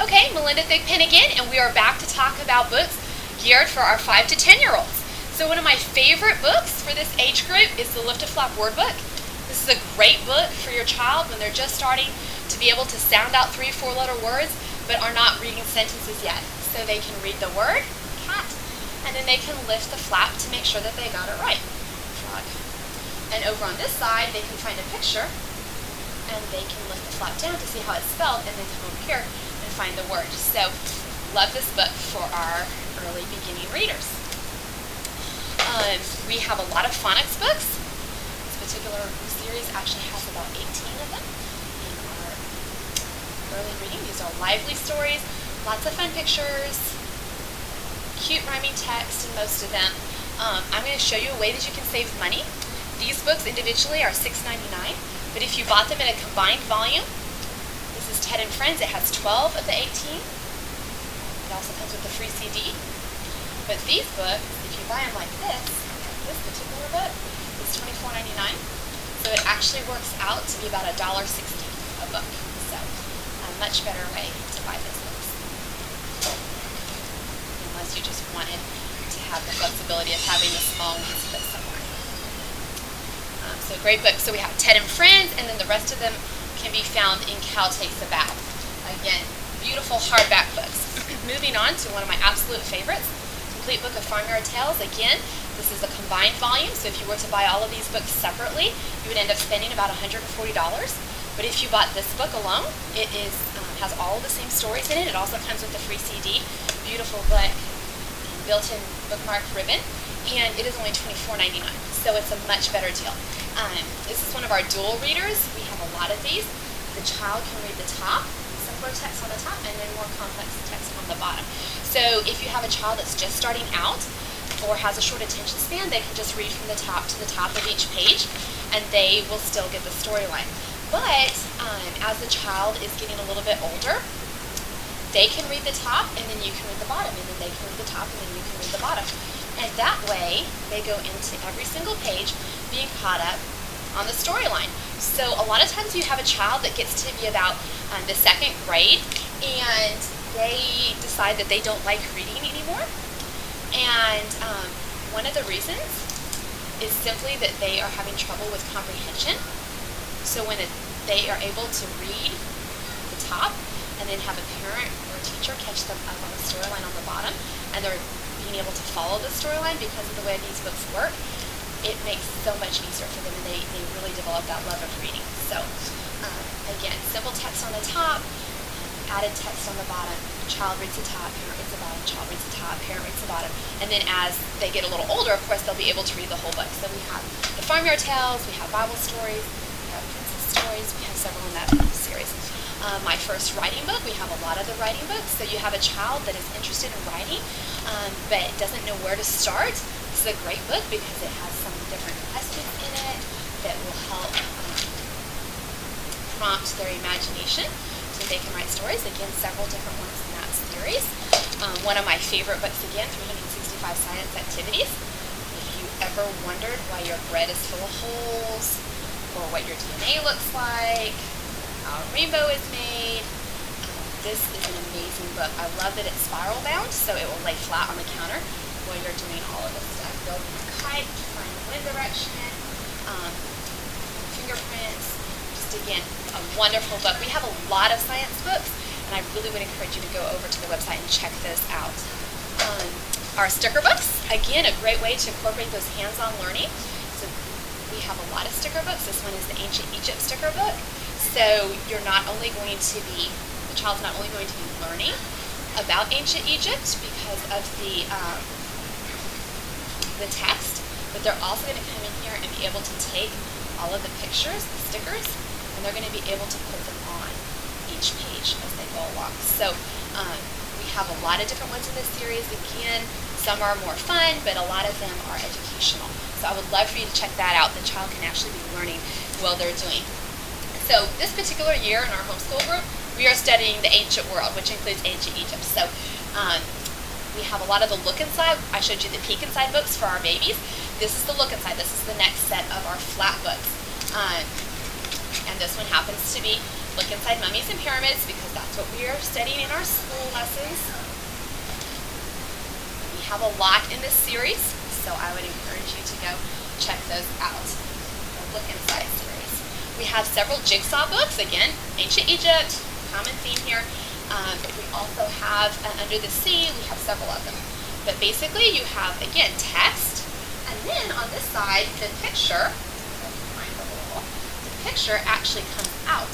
Okay, Melinda Thigpen again, and we are back to talk about books geared for our 5 to 10-year-olds. So one of my favorite books for this age group is the Lift to Flap Word Book. This is a great book for your child when they're just starting to be able to sound out 3 or 4 letter words, but are not reading sentences yet. So they can read the word, cat, and then they can lift the flap to make sure that they got it right, frog. And over on this side, they can find a picture, and they can lift the flap down to see how it's spelled, and then come over here and find the word. So, love this book for our early beginning readers. We have a lot of phonics books. This particular series actually has about 18 of them in our early reading. These are lively stories, lots of fun pictures, cute rhyming text in most of them. I'm going to show you a way that you can save money. These books individually are $6.99, but if you bought them in a combined volume, this is Ted and Friends. It has 12 of the 18. It also comes with a free CD. But these books, if you buy them like this particular book is $24.99. So it actually works out to be about $1.60 a book. So a much better way to buy those books. Unless you just wanted to have the flexibility of having the small ones put somewhere. So great book. So we have Ted and Friends, and then the rest of them can be found in Cal Takes a Bow. Again, beautiful hardback books. Moving on to one of my absolute favorites, Complete Book of Farmyard Tales. Again, this is a combined volume, so if you were to buy all of these books separately, you would end up spending about $140. But if you bought this book alone, it has all of the same stories in it. It also comes with a free CD, beautiful book, built-in bookmark ribbon, and it is only $24.99, so it's a much better deal. This is one of our dual readers. We have a lot of these. The child can read the top, simpler text on the top, and then more complex text on the bottom. So if you have a child that's just starting out or has a short attention span, they can just read from the top to the top of each page, and they will still get the storyline. But as the child is getting a little bit older, they can read the top, and then you can read the bottom, and then they can read the top, and then you can read the bottom. And that way, they go into every single page being caught up on the storyline. So a lot of times you have a child that gets to be about the 2nd grade, and they decide that they don't like reading anymore. And one of the reasons is simply that they are having trouble with comprehension. So when they are able to read the top, and then have a parent or a teacher catch them up on the storyline on the bottom, and they're being able to follow the storyline because of the way these books work, it makes so much easier for them, and they really develop that love of reading. So again, simple text on the top, added text on the bottom. Child reads the top, parent reads the bottom, child reads the top, parent reads the bottom. And then as they get a little older, of course, they'll be able to read the whole book. So we have the Farmyard Tales, we have Bible stories, we have princess stories, we have several in that series. My first writing book, we have a lot of the writing books. So you have a child that is interested in writing, but doesn't know where to start. This is a great book because it has some different questions in it that will help prompt their imagination so they can write stories. Again, several different ones in that series. One of my favorite books, again, 365 Science Activities. If you ever wondered why your bread is full of holes, or what your DNA looks like, how a rainbow is made, this is an amazing book. I love that it's spiral bound, so it will lay flat on the counter while you're doing all of this stuff. Building a kite, find wind direction, fingerprints. Just again, a wonderful book. We have a lot of science books, and I really would encourage you to go over to the website and check those out. Our sticker books, again, a great way to incorporate those hands-on learning. So we have a lot of sticker books. This one is the Ancient Egypt sticker book. So you're not only going to be, the child's not only going to be learning about ancient Egypt because of the text, but they're also going to come in here and be able to take all of the pictures, the stickers, and they're going to be able to put them on each page as they go along. So we have a lot of different ones in this series. Again, some are more fun, but a lot of them are educational. So I would love for you to check that out. The child can actually be learning while they're doing. So this particular year in our homeschool group, we are studying the ancient world, which includes ancient Egypt. So we have a lot of the look inside. I showed you the peek inside books for our babies. This is the look inside. This is the next set of our flat books. And this one happens to be look inside mummies and pyramids because that's what we are studying in our school lessons. We have a lot in this series, so I would encourage you to go check those out. The Look Inside series. We have several jigsaw books, again, ancient Egypt, common theme here. We also have Under the Sea, we have several of them. But basically you have, again, text, and then on this side, the picture actually comes out,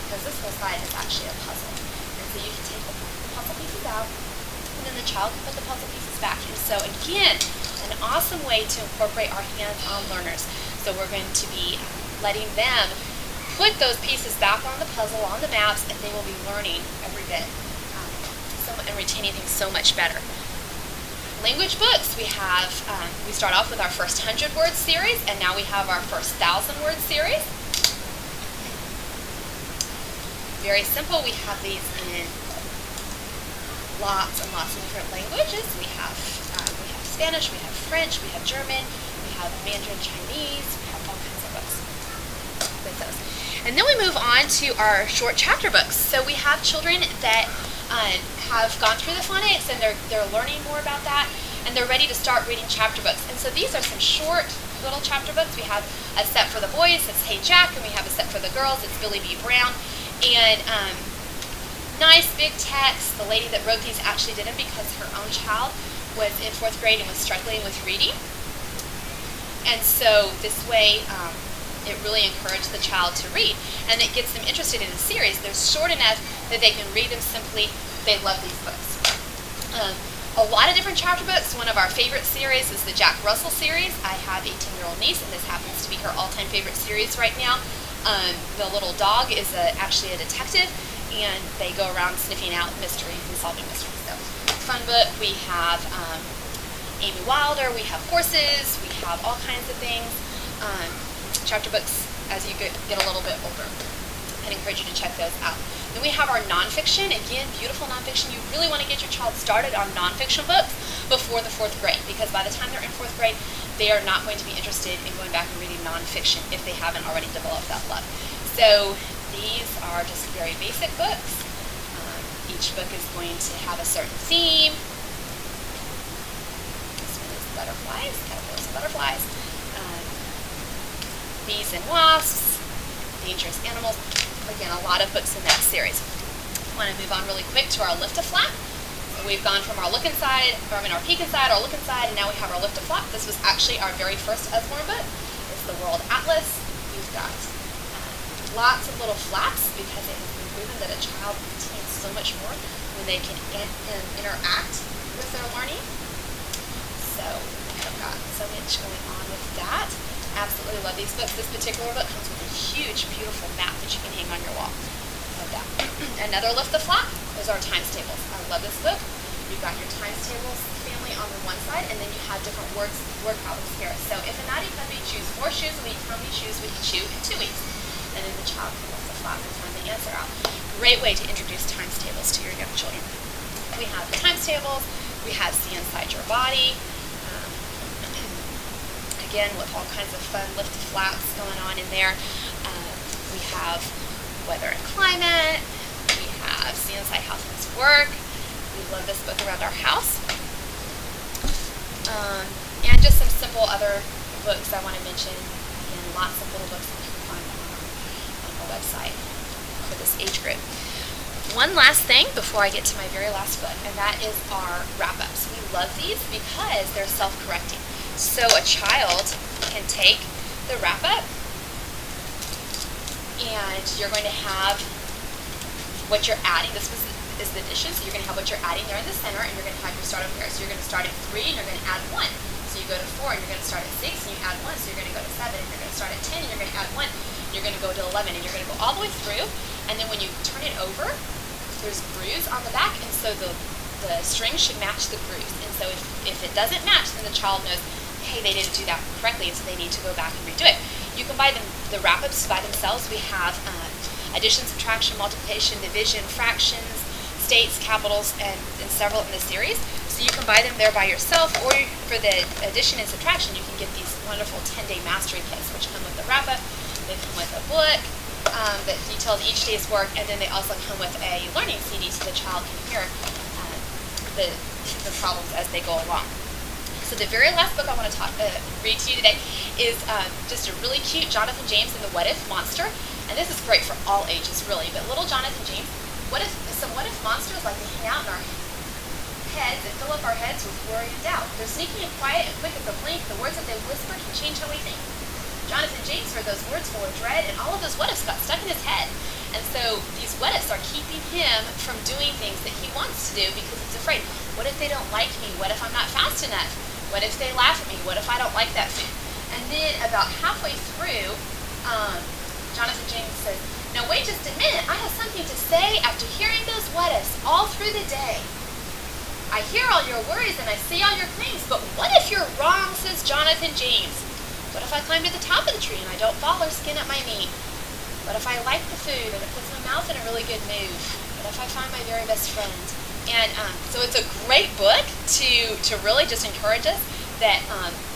because this whole side is actually a puzzle. And so you can take the puzzle pieces out, and then the child can put the puzzle pieces back. And so again, an awesome way to incorporate our hands-on learners. So we're going to be letting them put those pieces back on the puzzle, on the maps, and they will be learning every bit and retaining things so much better. Language books, we start off with our first 100-word series, and now we have our first 1,000-word series. Very simple. We have these in lots and lots of different languages. We have Spanish, we have French, we have German, we have Mandarin Chinese, we have all kinds of books with those. And then we move on to our short chapter books. So we have children that have gone through the phonics and they're learning more about that, and they're ready to start reading chapter books. And so these are some short little chapter books. We have a set for the boys, it's Hey Jack, and we have a set for the girls, it's Billy B. Brown. And nice big text. The lady that wrote these actually did them because her own child was in 4th grade and was struggling with reading. And so this way, it really encouraged the child to read. And it gets them interested in the series. They're short enough that they can read them simply. They love these books. A lot of different chapter books. One of our favorite series is the Jack Russell series. I have a 10-year-old niece, and this happens to be her all-time favorite series right now. The little dog is actually a detective, and they go around sniffing out mysteries and solving mysteries. So, fun book. We have Amy Wilder. We have horses. We have all kinds of things. Chapter books as you get a little bit older. I'd encourage you to check those out. Then we have our nonfiction. Again, beautiful nonfiction. You really want to get your child started on nonfiction books before the 4th grade, because by the time they're in 4th grade, they are not going to be interested in going back and reading nonfiction if they haven't already developed that love. So these are just very basic books. Each book is going to have a certain theme. This one is butterflies, caterpillars and butterflies. Bees and wasps, dangerous animals. Again, a lot of books in that series. I want to move on really quick to our lift a flap. We've gone from our look inside, from our peek inside, our look inside, and now we have our lift a flap. This was actually our very first Usborne book. It's the World Atlas. We've got lots of little flaps because it has been proven that a child retains so much more when they can interact with their learning. So I've got so much going on with that. Absolutely love these books. This particular book comes with a huge, beautiful map that you can hang on your wall. Love that. Another lift the flap is our times tables. I love this book. You've got your times tables family on the one side, and then you have different word problems here. So if a naughty puppy chews 4 shoes a week, how many shoes would he chew in 2 weeks? And then the child can lift the flap and find the answer out. Great way to introduce times tables to your young children. We have the times tables. We have See Inside Your Body. Again, with all kinds of fun lift flaps going on in there. We have Weather and Climate. We have See Inside How Things Work. We love this book around our house. And just some simple other books I want to mention. Again, lots of little books that you can find on our website for this age group. One last thing before I get to my very last book, and that is our wrap-ups. We love these because they're self-correcting. So a child can take the wrap-up, and you're going to have what you're adding. This is the addition, so you're going to have what you're adding there in the center, and you're going to have your start over here. So you're going to start at 3, and you're going to add 1. So you go to 4, and you're going to start at 6, and you add 1. So you're going to go to 7, and you're going to start at 10, and you're going to add 1. And you're going to go to 11, and you're going to go all the way through. And then when you turn it over, there's grooves on the back, and so the string should match the grooves. And so if it doesn't match, then the child knows, hey, they didn't do that correctly, and so they need to go back and redo it. You can buy the wrap-ups by themselves. We have addition, subtraction, multiplication, division, fractions, states, capitals, and several in the series. So you can buy them there by yourself, or for the addition and subtraction, you can get these wonderful 10-day mastery kits, which come with the wrap-up. They come with a book, that details each day's work, and then they also come with a learning CD so the child can hear the problems as they go along. So the very last book I want to read to you today is just a really cute Jonathan James and the What If Monster. And this is great for all ages, really. But little Jonathan James, what if monsters like to hang out in our heads and fill up our heads with worry and doubt? They're sneaky and quiet and quick as a blink. The words that they whisper can change how we think. Jonathan James heard those words full of dread, and all of those what ifs got stuck in his head. And so these what ifs are keeping him from doing things that he wants to do because he's afraid. What if they don't like me? What if I'm not fast enough? What if they laugh at me? What if I don't like that food? And then about halfway through, Jonathan James says, now wait just a minute. I have something to say after hearing those what ifs all through the day. I hear all your worries and I see all your claims, but what if you're wrong, says Jonathan James. What if I climb to the top of the tree and I don't fall or skin at my knee? What if I like the food and it puts my mouth in a really good mood? What if I find my very best friend? And so it's a great book to really just encourage us that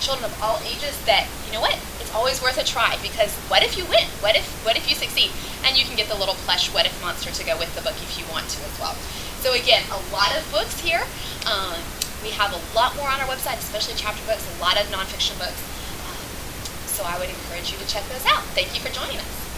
children of all ages that, you know what, it's always worth a try, because what if you win? What if you succeed? And you can get the little plush what if monster to go with the book if you want to as well. So again, a lot of books here. We have a lot more on our website, especially chapter books, a lot of nonfiction books. So I would encourage you to check those out. Thank you for joining us.